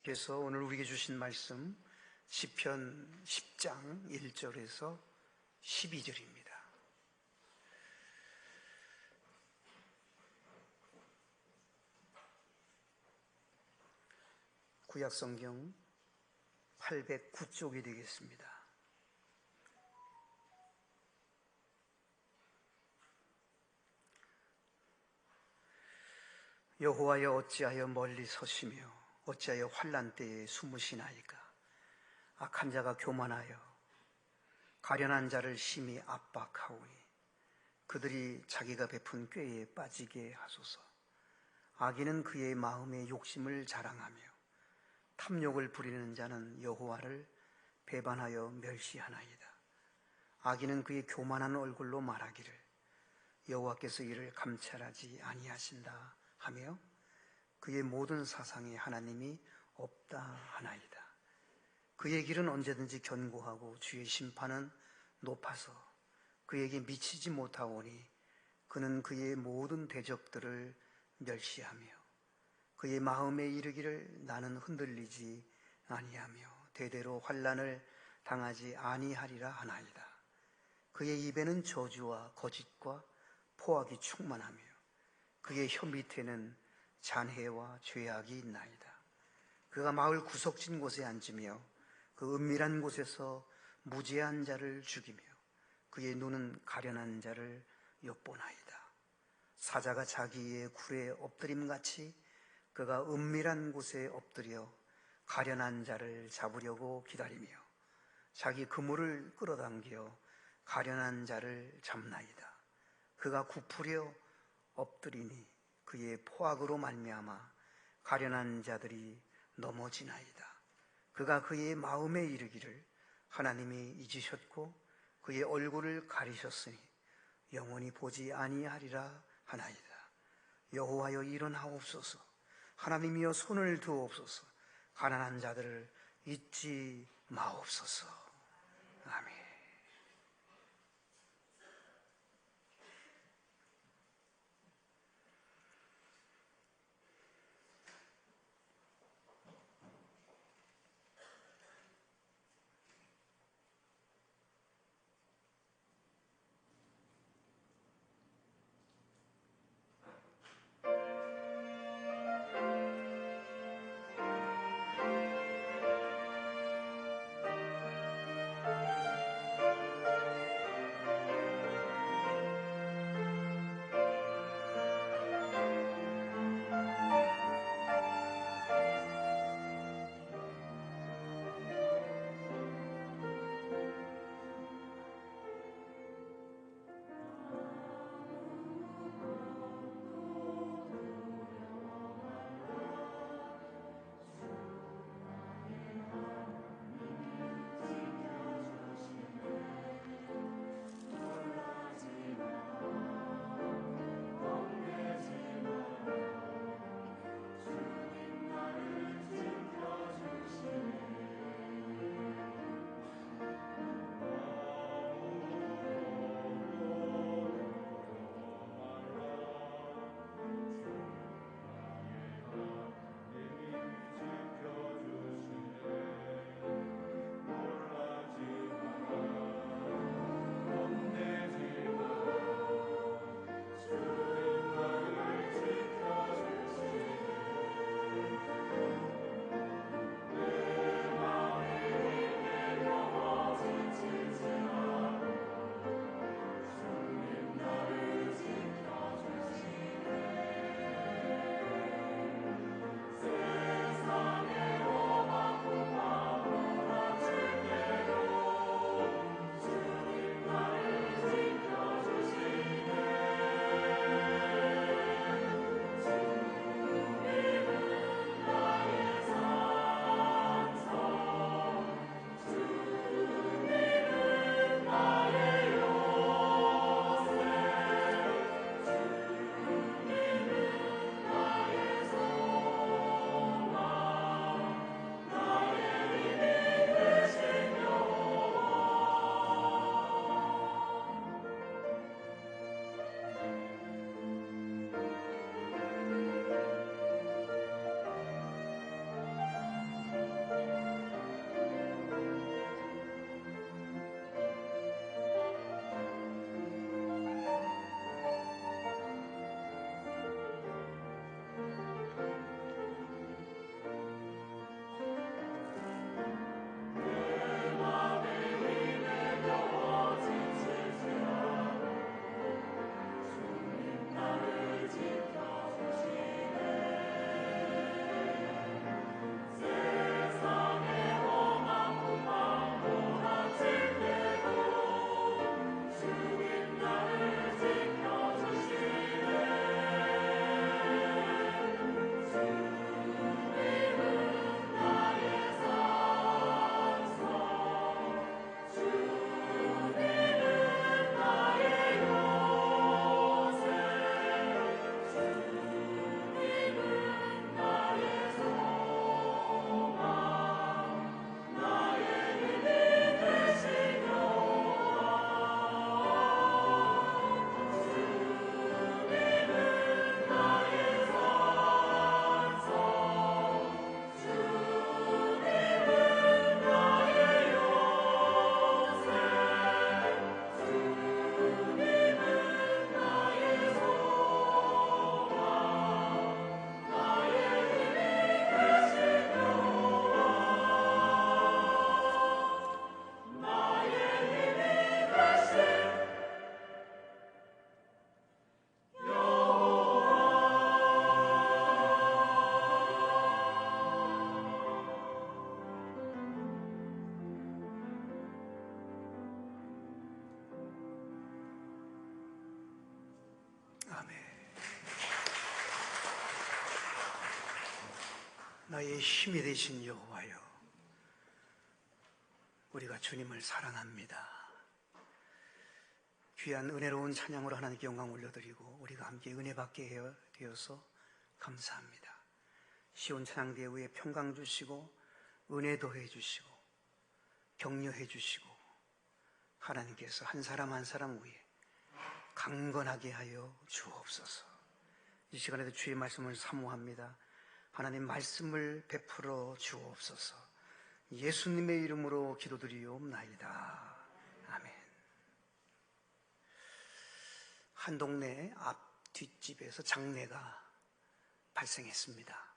께서 오늘 우리에게 주신 말씀 시편 10장 1절에서 12절입니다. 구약성경 809쪽이 되겠습니다. 여호와여, 어찌하여 멀리 서시며 어찌하여 환난 때에 숨으시나이까. 악한 자가 교만하여 가련한 자를 심히 압박하오니 그들이 자기가 베푼 꾀에 빠지게 하소서. 악인은 그의 마음의 욕심을 자랑하며 탐욕을 부리는 자는 여호와를 배반하여 멸시하나이다. 악인은 그의 교만한 얼굴로 말하기를 여호와께서 이를 감찰하지 아니하신다 하며 그의 모든 사상에 하나님이 없다 하나이다. 그의 길은 언제든지 견고하고 주의 심판은 높아서 그에게 미치지 못하오니 그는 그의 모든 대적들을 멸시하며 그의 마음에 이르기를 나는 흔들리지 아니하며 대대로 환난을 당하지 아니하리라 하나이다. 그의 입에는 저주와 거짓과 포악이 충만하며 그의 혀 밑에는 잔해와 죄악이 있나이다. 그가 마을 구석진 곳에 앉으며 그 은밀한 곳에서 무죄한 자를 죽이며 그의 눈은 가련한 자를 엿보나이다. 사자가 자기의 굴에 엎드림같이 그가 은밀한 곳에 엎드려 가련한 자를 잡으려고 기다리며 자기 그물을 끌어당겨 가련한 자를 잡나이다. 그가 굽으려 엎드리니 그의 포악으로 말미암아 가련한 자들이 넘어지나이다. 그가 그의 마음에 이르기를 하나님이 잊으셨고 그의 얼굴을 가리셨으니 영원히 보지 아니하리라 하나이다. 여호와여, 일어나옵소서. 하나님이여, 손을 두옵소서. 가난한 자들을 잊지 마옵소서. 아멘. 나의 힘이 되신 여호와여, 우리가 주님을 사랑합니다. 귀한 은혜로운 찬양으로 하나님께 영광 올려드리고 우리가 함께 은혜 받게 되어서 감사합니다. 시온 찬양대 위에 평강 주시고 은혜 더해 주시고 격려해 주시고 하나님께서 한 사람 한 사람 위에 강건하게 하여 주옵소서. 이 시간에도 주의 말씀을 사모합니다. 하나님 말씀을 베풀어 주옵소서. 예수님의 이름으로 기도드리옵나이다. 아멘. 한 동네 앞 뒷집에서 장례가 발생했습니다.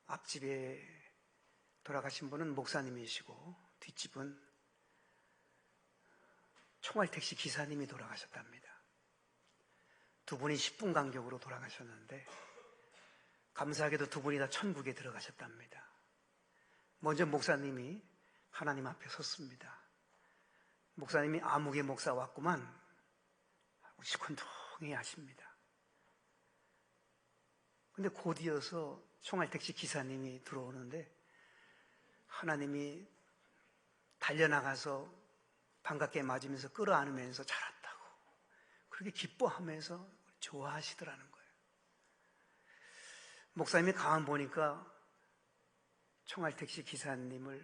앞집에 돌아가신 분은 목사님이시고 뒷집은 총알택시 기사님이 돌아가셨답니다. 두 분이 10분 간격으로 돌아가셨는데 감사하게도 두 분이 다 천국에 들어가셨답니다. 먼저 목사님이 하나님 앞에 섰습니다. 목사님이 아무개 목사 왔구만 시큰둥히 하십니다. 근데 곧 이어서 총알택시 기사님이 들어오는데 하나님이 달려나가서 반갑게 맞으면서 끌어안으면서 잘했다고 그렇게 기뻐하면서 좋아하시더라는 거예요. 목사님이 가만 보니까 총알택시 기사님을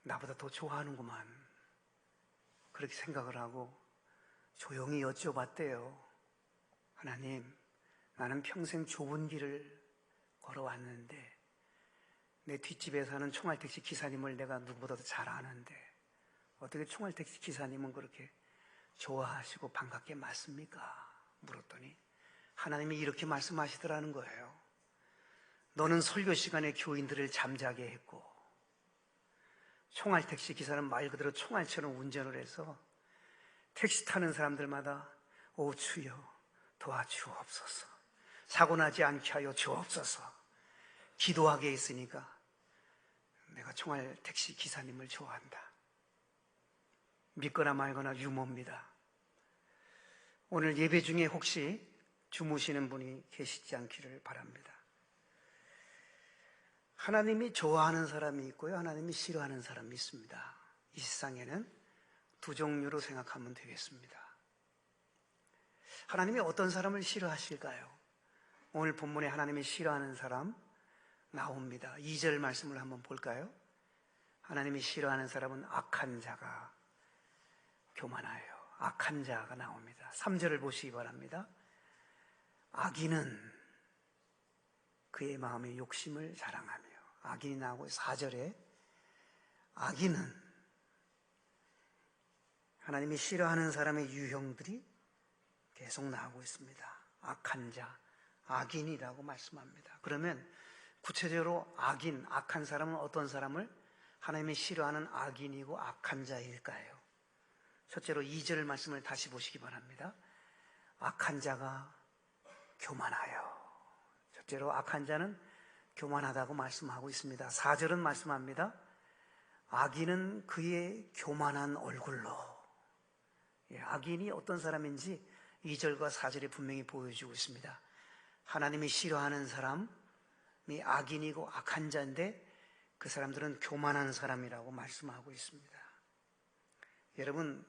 나보다 더 좋아하는구만 그렇게 생각을 하고 조용히 여쭤봤대요. 하나님, 나는 평생 좁은 길을 걸어왔는데 내 뒷집에 사는 총알택시 기사님을 내가 누구보다도 잘 아는데 어떻게 총알택시 기사님은 그렇게 좋아하시고 반갑게 맞습니까? 물었더니 하나님이 이렇게 말씀하시더라는 거예요. 너는 설교 시간에 교인들을 잠자게 했고 총알택시 기사는 말 그대로 총알처럼 운전을 해서 택시 타는 사람들마다 오 주여 도와주옵소서, 사고나지 않게 하여 주옵소서 기도하게 했으니까 내가 총알택시 기사님을 좋아한다. 믿거나 말거나 유머입니다. 오늘 예배 중에 혹시 주무시는 분이 계시지 않기를 바랍니다. 하나님이 좋아하는 사람이 있고요, 하나님이 싫어하는 사람이 있습니다. 이 세상에는 두 종류로 생각하면 되겠습니다. 하나님이 어떤 사람을 싫어하실까요? 오늘 본문에 하나님이 싫어하는 사람 나옵니다. 2절 말씀을 한번 볼까요? 하나님이 싫어하는 사람은 악한 자가 교만하여 악한 자가 나옵니다. 3절을 보시기 바랍니다. 악인은 그의 마음의 욕심을 자랑하며 악인이 나오고 4절에 악인은 하나님이 싫어하는 사람의 유형들이 계속 나오고 있습니다. 악한 자, 악인이라고 말씀합니다. 그러면 구체적으로 악인, 악한 사람은 어떤 사람을 하나님이 싫어하는 악인이고 악한 자일까요? 첫째로 2절 말씀을 다시 보시기 바랍니다. 악한 자가 교만하여. 첫째로 악한 자는 교만하다고 말씀하고 있습니다. 4절은 말씀합니다. 악인은 그의 교만한 얼굴로. 악인이 어떤 사람인지 2절과 4절에 분명히 보여주고 있습니다. 하나님이 싫어하는 사람이 악인이고 악한 자인데 그 사람들은 교만한 사람이라고 말씀하고 있습니다. 여러분,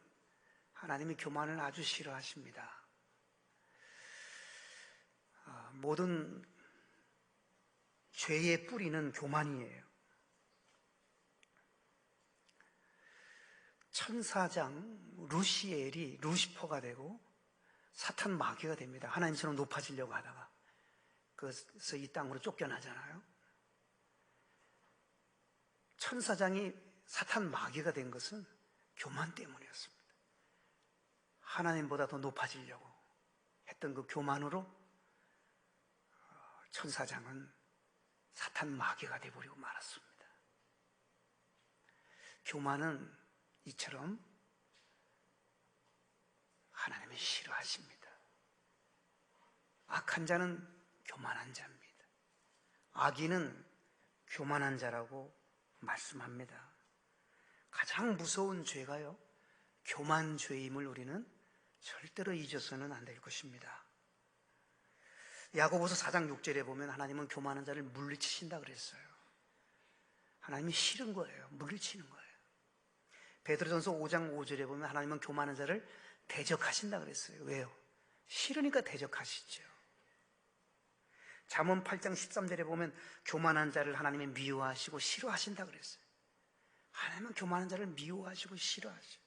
하나님이 교만을 아주 싫어하십니다. 모든 죄의 뿌리는 교만이에요. 천사장 루시엘이 루시퍼가 되고 사탄 마귀가 됩니다. 하나님처럼 높아지려고 하다가 그래서 이 땅으로 쫓겨나잖아요. 천사장이 사탄 마귀가 된 것은 교만 때문이었습니다. 하나님보다 더 높아지려고 했던 그 교만으로 천사장은 사탄 마귀가 되어버리고 말았습니다. 교만은 이처럼 하나님이 싫어하십니다. 악한 자는 교만한 자입니다. 악인은 교만한 자라고 말씀합니다. 가장 무서운 죄가요, 교만죄임을 우리는 절대로 잊어서는 안 될 것입니다. 야고보서 4장 6절에 보면 하나님은 교만한 자를 물리치신다 그랬어요. 하나님이 싫은 거예요. 물리치는 거예요. 베드로전서 5장 5절에 보면 하나님은 교만한 자를 대적하신다 그랬어요. 왜요? 싫으니까 대적하시죠. 잠언 8장 13절에 보면 교만한 자를 하나님이 미워하시고 싫어하신다 그랬어요. 하나님은 교만한 자를 미워하시고 싫어하셔요.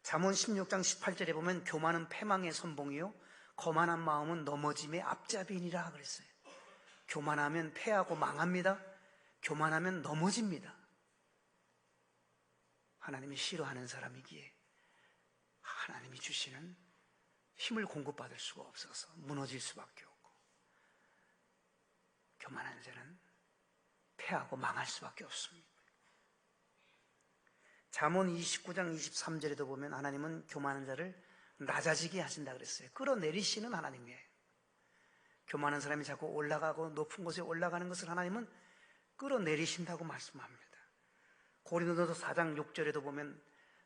잠언 16장 18절에 보면 교만은 패망의 선봉이요 거만한 마음은 넘어짐의 앞잡이니라 그랬어요. 교만하면 패하고 망합니다. 교만하면 넘어집니다. 하나님이 싫어하는 사람이기에 하나님이 주시는 힘을 공급받을 수가 없어서 무너질 수밖에 없고, 교만한 자는 패하고 망할 수밖에 없습니다. 잠언 29장 23절에도 보면 하나님은 교만한 자를 낮아지게 하신다 그랬어요. 끌어내리시는 하나님이에요. 교만한 사람이 자꾸 올라가고 높은 곳에 올라가는 것을 하나님은 끌어내리신다고 말씀합니다. 고린도전서 4장 6절에도 보면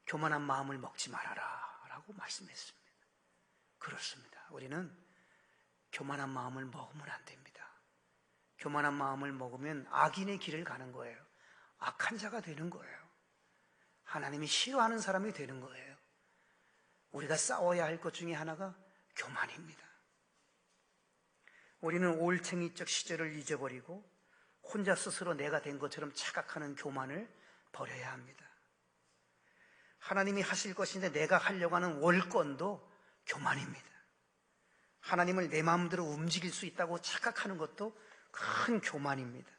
교만한 마음을 먹지 말아라 라고 말씀했습니다. 그렇습니다. 우리는 교만한 마음을 먹으면 안 됩니다. 교만한 마음을 먹으면 악인의 길을 가는 거예요. 악한 자가 되는 거예요. 하나님이 싫어하는 사람이 되는 거예요. 우리가 싸워야 할 것 중에 하나가 교만입니다. 우리는 올챙이적 시절을 잊어버리고 혼자 스스로 내가 된 것처럼 착각하는 교만을 버려야 합니다. 하나님이 하실 것인데 내가 하려고 하는 월권도 교만입니다. 하나님을 내 마음대로 움직일 수 있다고 착각하는 것도 큰 교만입니다.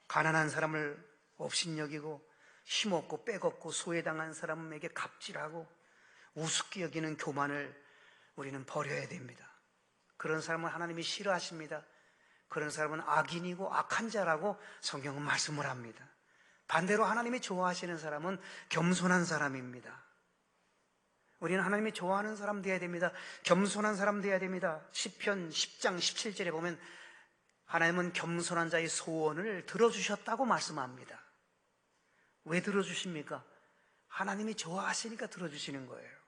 가난한 사람을 업신여기고 힘없고 빼겁고 소외당한 사람에게 갑질하고 우습게 여기는 교만을 우리는 버려야 됩니다. 그런 사람은 하나님이 싫어하십니다. 그런 사람은 악인이고 악한 자라고 성경은 말씀을 합니다. 반대로 하나님이 좋아하시는 사람은 겸손한 사람입니다. 우리는 하나님이 좋아하는 사람 되어야 됩니다. 겸손한 사람 되어야 됩니다. 시편 10장 17절에 보면 하나님은 겸손한 자의 소원을 들어주셨다고 말씀합니다. 왜 들어주십니까? 하나님이 좋아하시니까 들어주시는 거예요.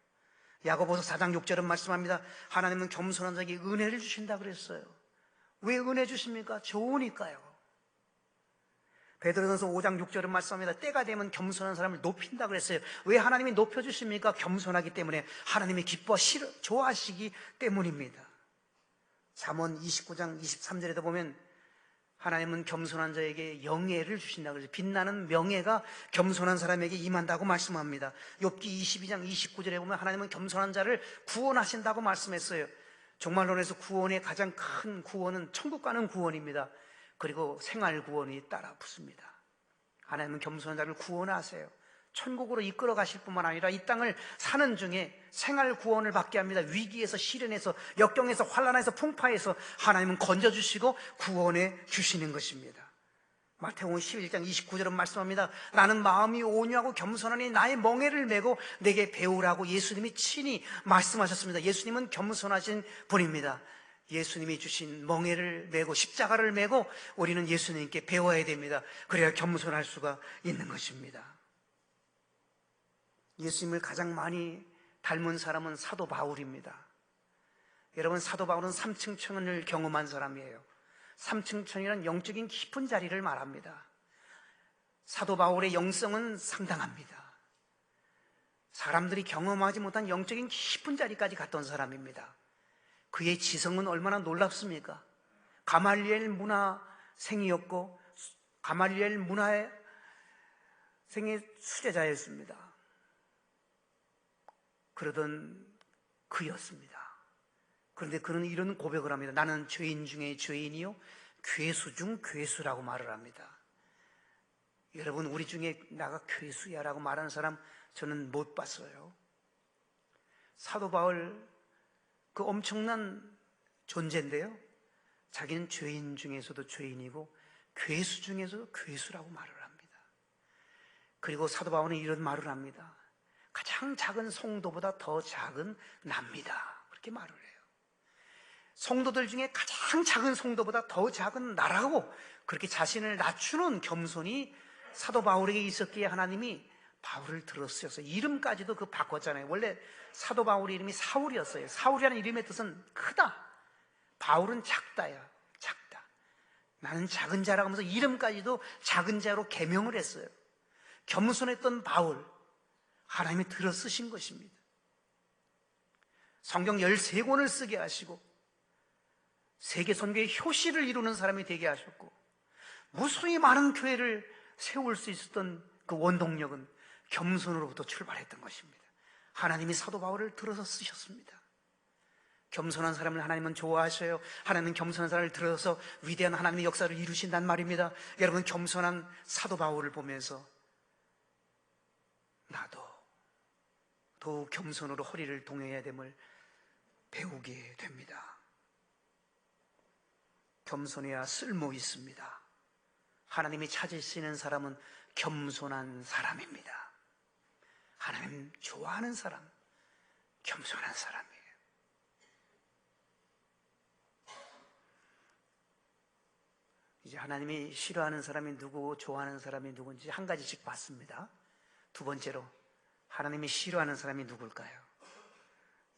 야고보서 4장 6절은 말씀합니다. 하나님은 겸손한 자에게 은혜를 주신다 그랬어요. 왜 은혜 주십니까? 좋으니까요. 베드로전서 5장 6절은 말씀합니다. 때가 되면 겸손한 사람을 높인다 그랬어요. 왜 하나님이 높여주십니까? 겸손하기 때문에, 하나님이 좋아하시기 때문입니다. 잠언 29장 23절에도 보면 하나님은 겸손한 자에게 영예를 주신다 그래서 빛나는 명예가 겸손한 사람에게 임한다고 말씀합니다. 욥기 22장 29절에 보면 하나님은 겸손한 자를 구원하신다고 말씀했어요. 종말론에서 구원의 가장 큰 구원은 천국 가는 구원입니다. 그리고 생활 구원이 따라 붙습니다. 하나님은 겸손한 자를 구원하세요. 천국으로 이끌어 가실 뿐만 아니라 이 땅을 사는 중에 생활 구원을 받게 합니다. 위기에서, 시련에서, 역경에서, 환난에서, 풍파에서 하나님은 건져주시고 구원해 주시는 것입니다. 마태복음 11장 29절은 말씀합니다. 나는 마음이 온유하고 겸손하니 나의 멍에를 메고 내게 배우라고 예수님이 친히 말씀하셨습니다. 예수님은 겸손하신 분입니다. 예수님이 주신 멍에를 메고 십자가를 메고 우리는 예수님께 배워야 됩니다. 그래야 겸손할 수가 있는 것입니다. 예수님을 가장 많이 닮은 사람은 사도 바울입니다. 여러분, 사도 바울은 삼층천을 경험한 사람이에요. 삼층천이란 영적인 깊은 자리를 말합니다. 사도 바울의 영성은 상당합니다. 사람들이 경험하지 못한 영적인 깊은 자리까지 갔던 사람입니다. 그의 지성은 얼마나 놀랍습니까? 가말리엘 문화생이었고 가말리엘 문화의 생의 수제자였습니다. 그러던 그였습니다. 그런데 그는 이런 고백을 합니다. 나는 죄인 중에 죄인이요 괴수 중 괴수라고 말을 합니다. 여러분, 우리 중에 나가 괴수야 라고 말하는 사람 저는 못 봤어요. 사도 바울 그 엄청난 존재인데요, 자기는 죄인 중에서도 죄인이고 괴수 중에서도 괴수라고 말을 합니다. 그리고 사도 바울은 이런 말을 합니다. 가장 작은 성도보다 더 작은 납니다. 그렇게 말을 해요. 성도들 중에 가장 작은 성도보다 더 작은 나라고 그렇게 자신을 낮추는 겸손이 사도 바울에게 있었기에 하나님이 바울을 들었어요. 이름까지도 그 바꿨잖아요. 원래 사도 바울의 이름이 사울이었어요. 사울이라는 이름의 뜻은 크다, 바울은 작다야, 작다. 나는 작은 자라고 하면서 이름까지도 작은 자로 개명을 했어요. 겸손했던 바울, 하나님이 들어 쓰신 것입니다. 성경 13권을 쓰게 하시고 세계 선교의 효시를 이루는 사람이 되게 하셨고 무수히 많은 교회를 세울 수 있었던 그 원동력은 겸손으로부터 출발했던 것입니다. 하나님이 사도 바울을 들어서 쓰셨습니다. 겸손한 사람을 하나님은 좋아하셔요. 하나님은 겸손한 사람을 들어서 위대한 하나님의 역사를 이루신단 말입니다. 여러분, 겸손한 사도 바울을 보면서 나도 더욱 겸손으로 허리를 동여야 됨을 배우게 됩니다. 겸손해야 쓸모 있습니다. 하나님이 찾으시는 사람은 겸손한 사람입니다. 하나님 좋아하는 사람, 겸손한 사람이에요. 이제 하나님이 싫어하는 사람이 누구고 좋아하는 사람이 누군지 한 가지씩 봤습니다. 두 번째로, 하나님이 싫어하는 사람이 누굴까요?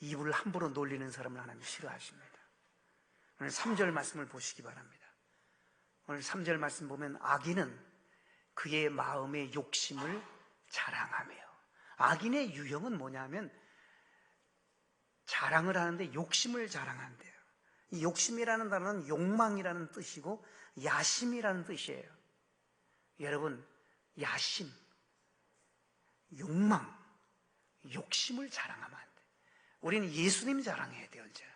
입을 함부로 놀리는 사람을 하나님이 싫어하십니다. 오늘 3절 말씀을 보시기 바랍니다. 오늘 3절 말씀 보면 악인은 그의 마음의 욕심을 자랑하며, 악인의 유형은 뭐냐면 자랑을 하는데 욕심을 자랑한대요. 이 욕심이라는 단어는 욕망이라는 뜻이고 야심이라는 뜻이에요. 여러분, 야심, 욕망, 욕심을 자랑하면 안 돼요. 우리는 예수님 자랑해야 돼요. 언제나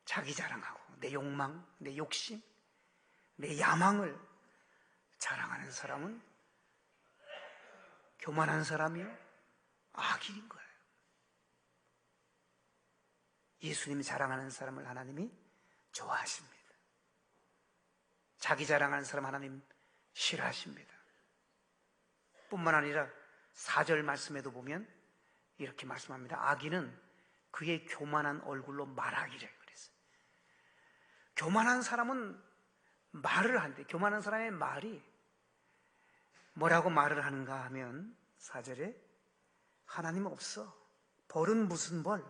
자기 자랑하고 내 욕망, 내 욕심, 내 야망을 자랑하는 사람은 교만한 사람이요, 악인인 거예요. 예수님이 자랑하는 사람을 하나님이 좋아하십니다. 자기 자랑하는 사람 하나님 싫어하십니다. 뿐만 아니라 4절 말씀에도 보면 이렇게 말씀합니다. 악인은 그의 교만한 얼굴로 말하기를 그랬어요. 교만한 사람은 말을 한대. 교만한 사람의 말이 뭐라고 말을 하는가 하면 4절에 하나님 없어. 벌은 무슨 벌?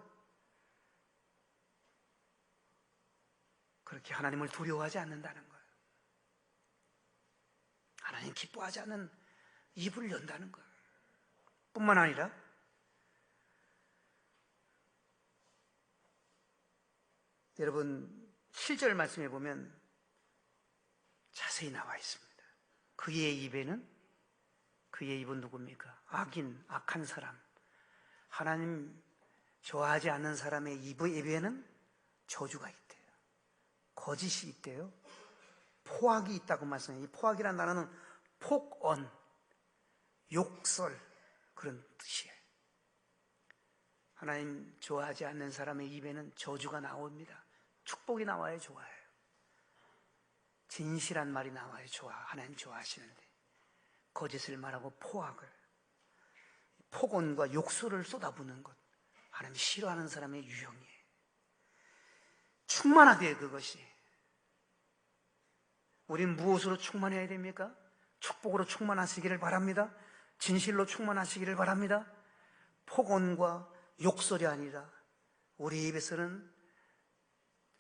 그렇게 하나님을 두려워하지 않는다는 거예요. 하나님 기뻐하지 않는 입을 연다는 거예요. 뿐만 아니라 여러분 7절 말씀에 보면 자세히 나와 있습니다. 그의 입에는, 그의 입은 누굽니까? 악인, 악한 사람, 하나님 좋아하지 않는 사람의 입에는 저주가 있대요. 거짓이 있대요. 포악이 있다고 말씀해요. 이 포악이라는 단어는 폭언, 욕설, 그런 뜻이에요. 하나님 좋아하지 않는 사람의 입에는 저주가 나옵니다. 축복이 나와야 좋아요. 진실한 말이 나와야 좋아. 하나님 좋아하시는데 거짓을 말하고 포악을, 폭언과 욕설을 쏟아부는 것, 하나님 싫어하는 사람의 유형이에요. 충만하대요. 그것이. 우린 무엇으로 충만해야 됩니까? 축복으로 충만하시기를 바랍니다. 진실로 충만하시기를 바랍니다. 폭언과 욕설이 아니라 우리 입에서는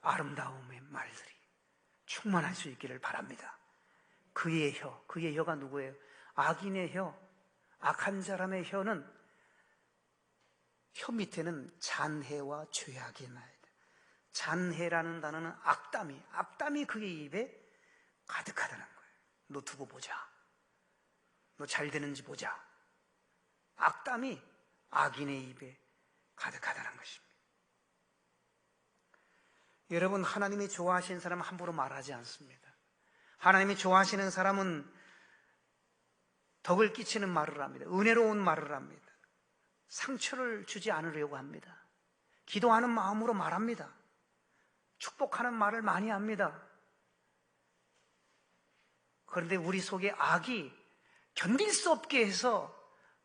아름다움의 말들이 충만할 수 있기를 바랍니다. 그의 혀, 그의 혀가 누구예요? 악인의 혀, 악한 사람의 혀는, 혀 밑에는 잔해와 죄악이 나야 돼요. 잔해라는 단어는 악담이 그의 입에 가득하다는 거예요. 너 두고 보자. 너 잘 되는지 보자. 악담이 악인의 입에 가득하다는 것입니다. 여러분, 하나님이 좋아하시는 사람은 함부로 말하지 않습니다. 하나님이 좋아하시는 사람은 덕을 끼치는 말을 합니다. 은혜로운 말을 합니다. 상처를 주지 않으려고 합니다. 기도하는 마음으로 말합니다. 축복하는 말을 많이 합니다. 그런데 우리 속에 악이 견딜 수 없게 해서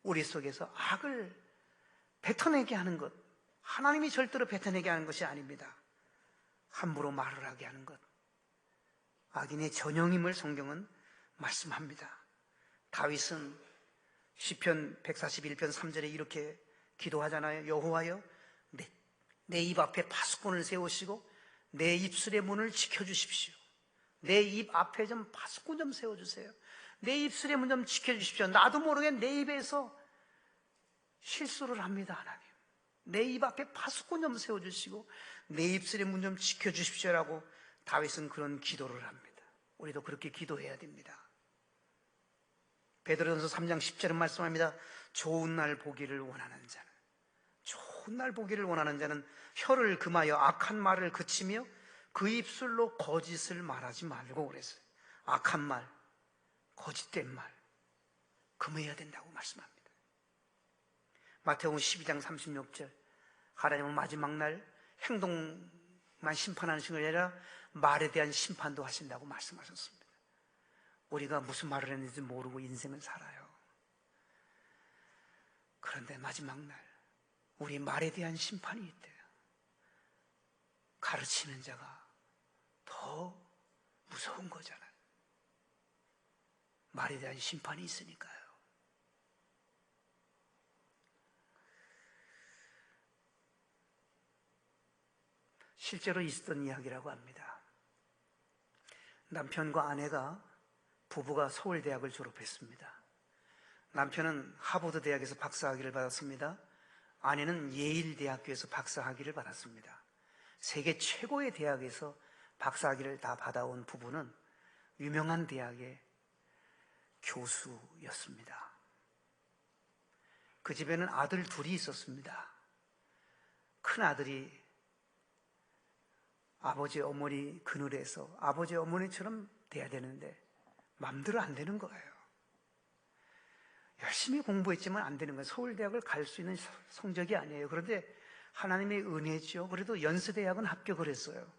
우리 속에서 악을 뱉어내게 하는 것, 하나님이 절대로 뱉어내게 하는 것이 아닙니다. 함부로 말을 하게 하는 것, 악인의 전형임을 성경은 말씀합니다. 다윗은 시편 141편 3절에 이렇게 기도하잖아요. 여호와여, 내 입 앞에 파수꾼을 세우시고 내 입술의 문을 지켜주십시오. 내 입 앞에 좀 파수꾼 좀 세워주세요. 내 입술의 문 좀 지켜주십시오. 나도 모르게 내 입에서 실수를 합니다, 하나님. 내 입 앞에 파수꾼 좀 세워주시고 내 입술의 문 좀 지켜주십시오라고 다윗은 그런 기도를 합니다. 우리도 그렇게 기도해야 됩니다. 베드로전서 3장 10절은 말씀합니다. 좋은 날 보기를 원하는 자는, 좋은 날 보기를 원하는 자는 혀를 금하여 악한 말을 그치며 그 입술로 거짓을 말하지 말고 그랬어요. 악한 말, 거짓된 말 금해야 된다고 말씀합니다. 마태복음 12장 36절, 하나님은 마지막 날 행동만 심판하는 것이 아니라 말에 대한 심판도 하신다고 말씀하셨습니다. 우리가 무슨 말을 했는지 모르고 인생을 살아요. 그런데 마지막 날 우리 말에 대한 심판이 있대요. 가르치는 자가 더 무서운 거잖아요. 말에 대한 심판이 있으니까요. 실제로 있었던 이야기라고 합니다. 남편과 아내가 부부가 서울대학을 졸업했습니다. 남편은 하버드 대학에서 박사학위를 받았습니다. 아내는 예일대학교에서 박사학위를 받았습니다. 세계 최고의 대학에서 박사학위를 다 받아온 부부는 유명한 대학의 교수였습니다. 그 집에는 아들 둘이 있었습니다. 큰 아들이 아버지 어머니 그늘에서 아버지 어머니처럼 돼야 되는데 마음대로 안 되는 거예요. 열심히 공부했지만 안 되는 거예요. 서울대학을 갈 수 있는 성적이 아니에요. 그런데 하나님의 은혜죠. 그래도 연세대학은 합격을 했어요.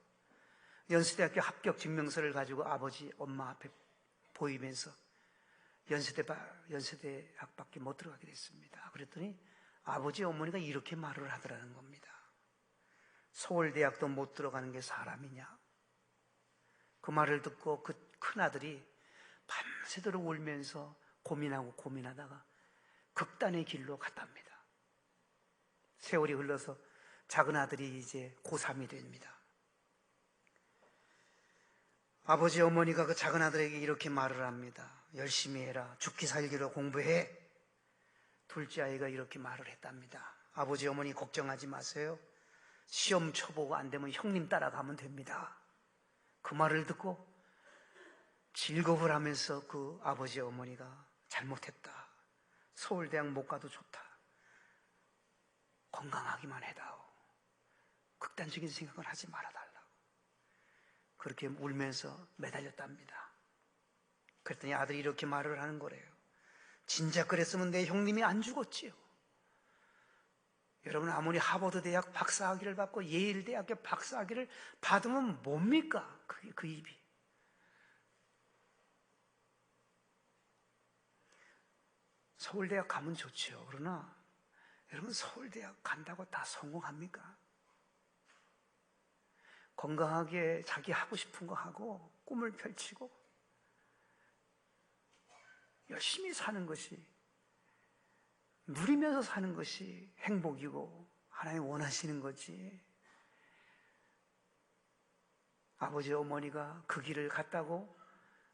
연세대학교 합격 증명서를 가지고 아버지 엄마 앞에 보이면서 연세대학밖에 못 들어가게 됐습니다. 그랬더니 아버지 어머니가 이렇게 말을 하더라는 겁니다. 서울대학도 못 들어가는 게 사람이냐? 그 말을 듣고 그 큰아들이 밤새도록 울면서 고민하다가 극단의 길로 갔답니다. 세월이 흘러서 작은 아들이 이제 고3이 됩니다. 아버지 어머니가 그 작은 아들에게 이렇게 말을 합니다. 열심히 해라. 죽기 살기로 공부해. 둘째 아이가 이렇게 말을 했답니다. 아버지 어머니 걱정하지 마세요. 시험 쳐보고 안 되면 형님 따라가면 됩니다. 그 말을 듣고 즐거울 하면서 그 아버지 어머니가 잘못했다. 서울대학 못 가도 좋다. 건강하기만 해다오. 극단적인 생각을 하지 말아달라고. 그렇게 울면서 매달렸답니다. 그랬더니 아들이 이렇게 말을 하는 거래요. 진작 그랬으면 내 형님이 안 죽었지요. 여러분 아무리 하버드 대학 박사학위를 받고 예일 대학교 박사학위를 받으면 뭡니까? 그 입이. 서울대학 가면 좋죠. 그러나 여러분 서울대학 간다고 다 성공합니까? 건강하게 자기 하고 싶은 거 하고 꿈을 펼치고 열심히 사는 것이, 누리면서 사는 것이 행복이고 하나님 원하시는 거지. 아버지 어머니가 그 길을 갔다고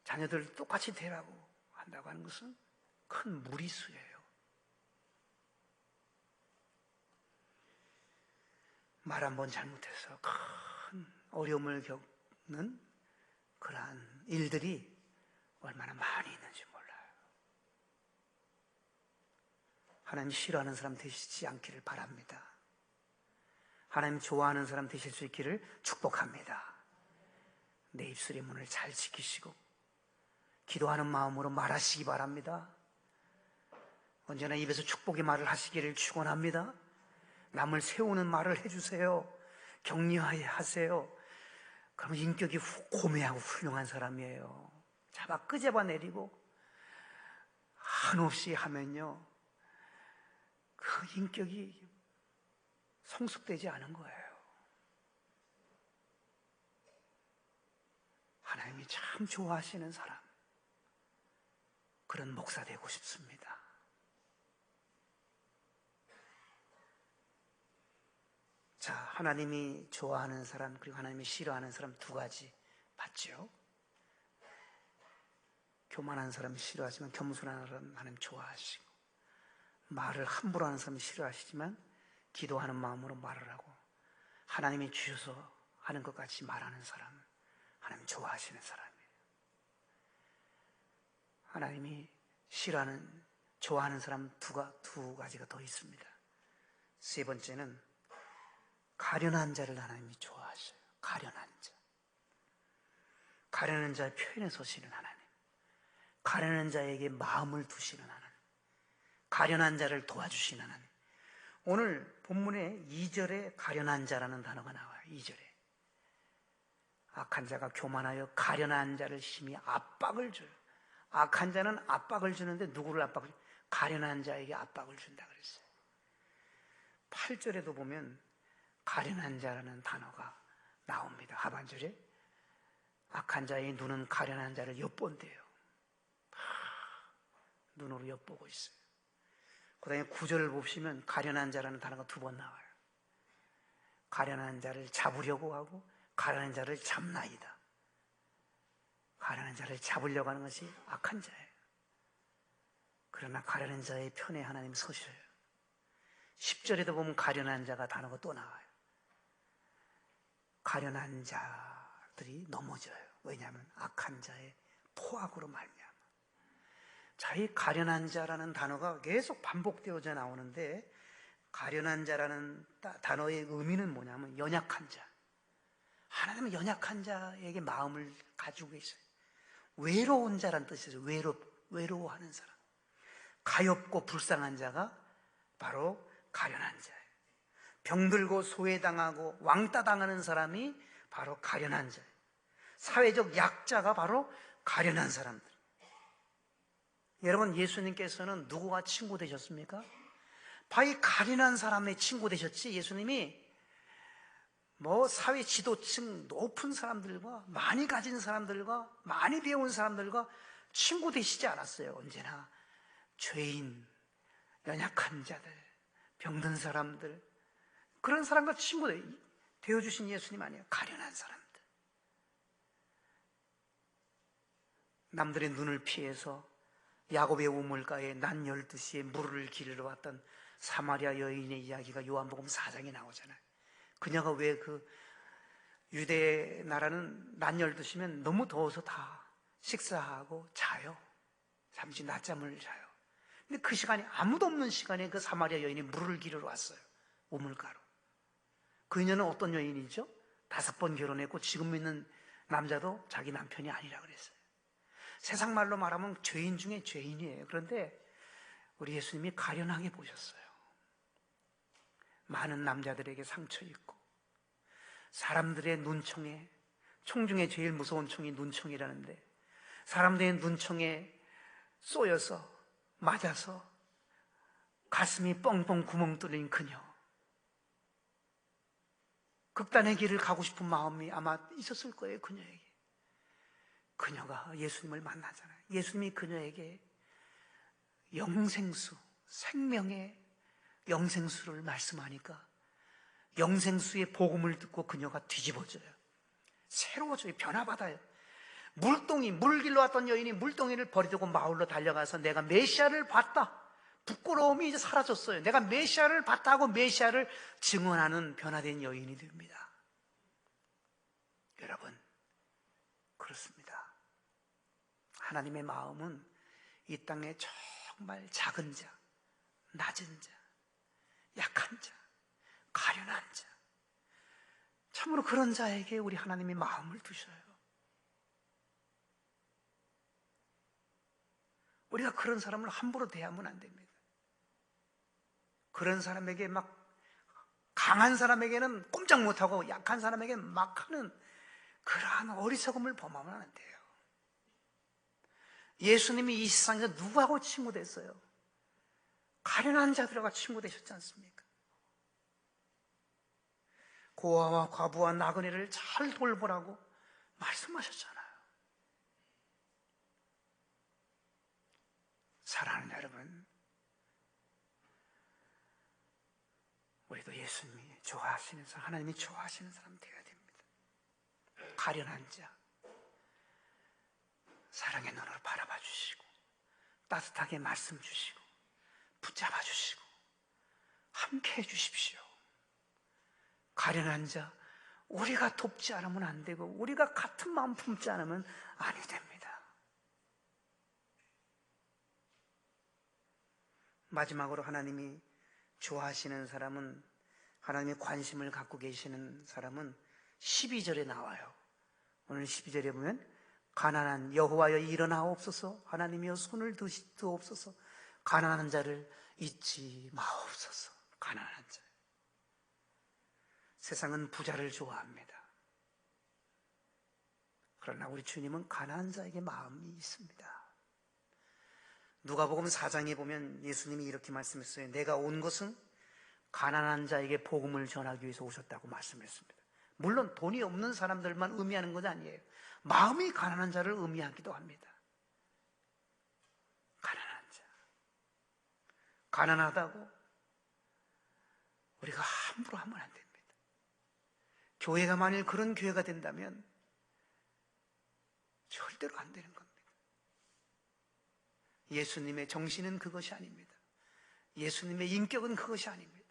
자녀들 똑같이 되라고 한다고 하는 것은 큰 무리수예요. 말 한 번 잘못해서 큰 어려움을 겪는 그러한 일들이 얼마나 많이 있는지 몰라요. 하나님 싫어하는 사람 되시지 않기를 바랍니다. 하나님 좋아하는 사람 되실 수 있기를 축복합니다. 내 입술의 문을 잘 지키시고 기도하는 마음으로 말하시기 바랍니다. 언제나 입에서 축복의 말을 하시기를 축원합니다. 남을 세우는 말을 해주세요. 격려하게 하세요. 그러면 인격이 고매하고 훌륭한 사람이에요. 끄집어 내리고 한없이 하면요, 그 인격이 성숙되지 않은 거예요. 하나님이 참 좋아하시는 사람, 그런 목사 되고 싶습니다. 자, 하나님이 좋아하는 사람 그리고 하나님이 싫어하는 사람 두 가지 봤죠? 교만한 사람이 싫어하지만 겸손한 사람 하나님 좋아하시고, 말을 함부로 하는 사람이 싫어하시지만 기도하는 마음으로 말을 하고 하나님이 주셔서 하는 것 같이 말하는 사람 하나님 좋아하시는 사람이에요. 하나님이 싫어하는, 좋아하는 사람 두 가지가 더 있습니다. 세 번째는 가련한 자를 하나님이 좋아하셔요. 가련한 자. 가련한 자의 표현에 서시는 하나님, 가련한 자에게 마음을 두시는 하나님, 가련한 자를 도와주시는 하나님. 오늘 본문에 2절에 가련한 자라는 단어가 나와요. 2절에 악한 자가 교만하여 가련한 자를 심히 압박을 줘요. 악한 자는 압박을 주는데 누구를 압박을 줘요? 가련한 자에게 압박을 준다 그랬어요. 8절에도 보면 가련한 자라는 단어가 나옵니다. 하반절에 악한 자의 눈은 가련한 자를 엿본대요. 눈으로 엿보고 있어요. 그 다음에 9절을 보시면 가련한 자라는 단어가 두 번 나와요. 가련한 자를 잡으려고 하고 가련한 자를 잡나이다. 가련한 자를 잡으려고 하는 것이 악한 자예요. 그러나 가련한 자의 편에 하나님 서셔요. 10절에도 보면 가련한 자가 단어가 또 나와요. 가련한 자들이 넘어져요. 왜냐하면 악한 자의 포악으로 말미암아. 자, 이 가련한 자라는 단어가 계속 반복되어져 나오는데, 가련한 자라는 단어의 의미는 뭐냐면 연약한 자. 하나님은 연약한 자에게 마음을 가지고 계셔요. 외로운 자란 뜻이죠. 외로워하는 사람. 가엾고 불쌍한 자가 바로 가련한 자예요. 병들고 소외당하고 왕따당하는 사람이 바로 가련한 자예요. 사회적 약자가 바로 가련한 사람들. 여러분, 예수님께서는 누구와 친구 되셨습니까? 바로 가련한 사람의 친구 되셨지, 예수님이 사회 지도층 높은 사람들과 많이 가진 사람들과 많이 배운 사람들과 친구 되시지 않았어요. 언제나 죄인, 연약한 자들, 병든 사람들, 그런 사람과 친구 되어주신 예수님 아니에요. 가련한 사람들. 남들의 눈을 피해서 야곱의 우물가에 낮 12시에 물을 기르러 왔던 사마리아 여인의 이야기가 요한복음 4장에 나오잖아요. 그녀가 왜 유대 나라는 낮 12시면 너무 더워서 다 식사하고 자요. 잠시 낮잠을 자요. 근데 그 시간에, 아무도 없는 시간에 그 사마리아 여인이 물을 기르러 왔어요. 우물가로. 그녀는 어떤 여인이죠? 5번 결혼했고 지금 있는 남자도 자기 남편이 아니라 그랬어요. 세상 말로 말하면 죄인 중에 죄인이에요. 그런데 우리 예수님이 가련하게 보셨어요. 많은 남자들에게 상처 입고, 사람들의 눈총에, 총 중에 제일 무서운 총이 눈총이라는데, 사람들의 눈총에 쏘여서 맞아서 가슴이 뻥뻥 구멍 뚫린 그녀, 극단의 길을 가고 싶은 마음이 아마 있었을 거예요. 그녀에게. 그녀가 예수님을 만나잖아요. 예수님이 그녀에게 영생수, 생명의 영생수를 말씀하니까 영생수의 복음을 듣고 그녀가 뒤집어져요. 새로워져요. 변화받아요. 물 길러 왔던 여인이 물동이를 버리고 마을로 달려가서 내가 메시아를 봤다. 부끄러움이 이제 사라졌어요. 내가 메시아를 봤다 하고 메시아를 증언하는 변화된 여인이 됩니다. 여러분, 그렇습니다. 하나님의 마음은 이 땅에 정말 작은 자, 낮은 자, 약한 자, 가련한 자, 참으로 그런 자에게 우리 하나님이 마음을 두셔요. 우리가 그런 사람을 함부로 대하면 안 됩니다. 그런 사람에게 막, 강한 사람에게는 꼼짝 못하고 약한 사람에게는 막 하는 그러한 어리석음을 범하면 안 돼요. 예수님이 이 세상에서 누구하고 친구 됐어요? 가련한 자들과 친구 되셨지 않습니까? 고아와 과부와 나그네를 잘 돌보라고 말씀하셨잖아요. 사랑하는 여러분, 우리도 예수님이 좋아하시는 사람, 하나님이 좋아하시는 사람 되어야 됩니다. 가련한 자, 사랑의 눈으로 바라봐 주시고 따뜻하게 말씀 주시고 붙잡아 주시고 함께 해 주십시오. 가련한 자, 우리가 돕지 않으면 안 되고 우리가 같은 마음 품지 않으면 아니 됩니다. 마지막으로 하나님이 좋아하시는 사람은, 하나님의 관심을 갖고 계시는 사람은 12절에 나와요. 오늘 12절에 보면 가난한 여호와여 일어나옵소서, 하나님이여 손을 드옵소서, 가난한 자를 잊지 마옵소서. 가난한 자. 세상은 부자를 좋아합니다. 그러나 우리 주님은 가난한 자에게 마음이 있습니다. 누가복음 4장에 보면 예수님이 이렇게 말씀했어요. 내가 온 것은 가난한 자에게 복음을 전하기 위해서 오셨다고 말씀했습니다. 물론 돈이 없는 사람들만 의미하는 건 아니에요. 마음이 가난한 자를 의미하기도 합니다. 가난한 자. 가난하다고 우리가 함부로 하면 안 됩니다. 교회가 만일 그런 교회가 된다면 절대로 안 되는 겁니다. 예수님의 정신은 그것이 아닙니다. 예수님의 인격은 그것이 아닙니다.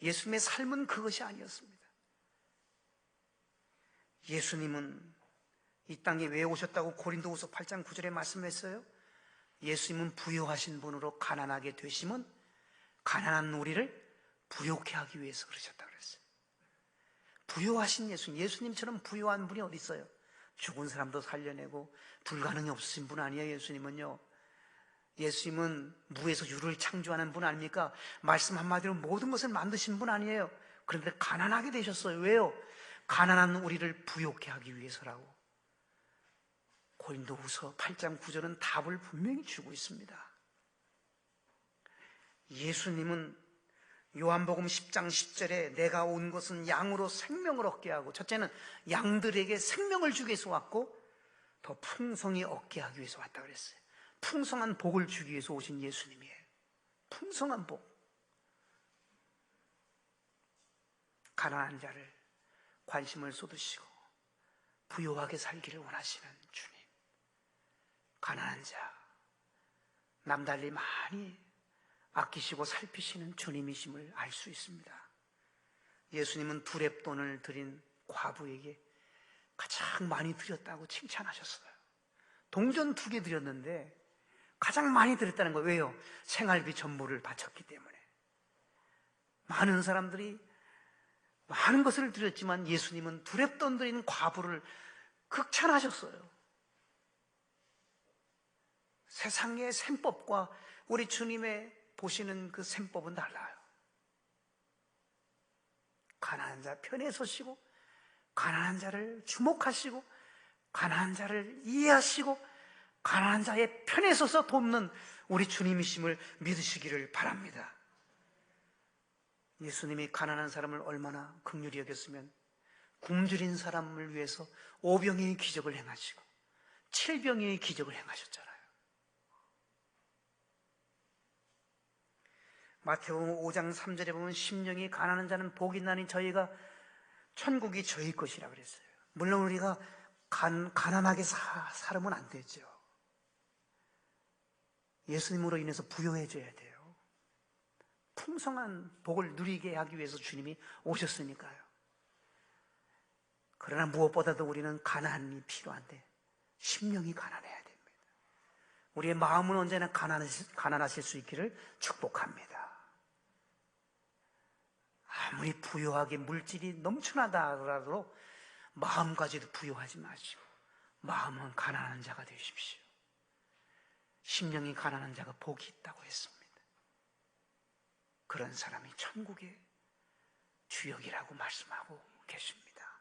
예수님의 삶은 그것이 아니었습니다. 예수님은 이 땅에 왜 오셨다고 고린도후서 8장 9절에 말씀했어요? 예수님은 부요하신 분으로 가난하게 되심은 가난한 우리를 부요케 하기 위해서 그러셨다고 그랬어요. 부요하신 예수님처럼 부요한 분이 어디 있어요? 죽은 사람도 살려내고 불가능이 없으신 분 아니에요. 예수님은요, 예수님은 무에서 유를 창조하는 분 아닙니까? 말씀 한마디로 모든 것을 만드신 분 아니에요. 그런데 가난하게 되셨어요. 왜요? 가난한 우리를 부요케 하기 위해서라고. 고린도후서 8장 9절은 답을 분명히 주고 있습니다. 예수님은 요한복음 10장 10절에 내가 온 것은 양으로 생명을 얻게 하고, 첫째는 양들에게 생명을 주기 위해서 왔고 더 풍성히 얻게 하기 위해서 왔다 그랬어요. 풍성한 복을 주기 위해서 오신 예수님이에요. 풍성한 복. 가난한 자를 관심을 쏟으시고 부요하게 살기를 원하시는 주님. 가난한 자, 남달리 많이 아끼시고 살피시는 주님이심을 알 수 있습니다. 예수님은 두 렙돈을 드린 과부에게 가장 많이 드렸다고 칭찬하셨어요. 동전 2개 드렸는데 가장 많이 드렸다는 거예요. 왜요? 생활비 전부를 바쳤기 때문에. 많은 사람들이 많은 것을 드렸지만 예수님은 두 렙돈 드린 과부를 극찬하셨어요. 세상의 셈법과 우리 주님의 보시는 그 셈법은 달라요. 가난한 자 편에 서시고 가난한 자를 주목하시고 가난한 자를 이해하시고 가난한 자의 편에 서서 돕는 우리 주님이심을 믿으시기를 바랍니다. 예수님이 가난한 사람을 얼마나 긍휼히 여겼으면 굶주린 사람을 위해서 5병의 기적을 행하시고 7병의 기적을 행하셨잖아요. 마태복음 5장 3절에 보면 심령이 가난한 자는 복이 나니 저희가 천국이 저희 것이라 그랬어요. 물론 우리가 가난하게 살면 안 되죠. 예수님으로 인해서 부요해져야 돼요. 풍성한 복을 누리게 하기 위해서 주님이 오셨으니까요. 그러나 무엇보다도 우리는 가난이 필요한데 심령이 가난해야 됩니다. 우리의 마음은 언제나 가난하실 수 있기를 축복합니다. 아무리 부유하게 물질이 넘쳐나다 하더라도 마음까지도 부유하지 마시고 마음은 가난한 자가 되십시오. 심령이 가난한 자가 복이 있다고 했습니다. 그런 사람이 천국의 주역이라고 말씀하고 계십니다.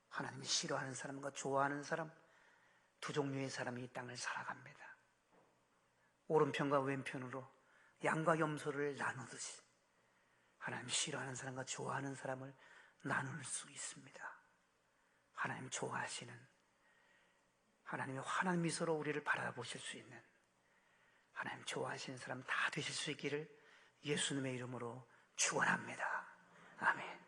하나님이 싫어하는 사람과 좋아하는 사람, 두 종류의 사람이 이 땅을 살아갑니다. 오른편과 왼편으로 양과 염소를 나누듯이 하나님 싫어하는 사람과 좋아하는 사람을 나눌 수 있습니다. 하나님 좋아하시는, 하나님의 환한 미소로 우리를 바라보실 수 있는, 하나님 좋아하시는 사람 다 되실 수 있기를 예수님의 이름으로 축원합니다. 아멘.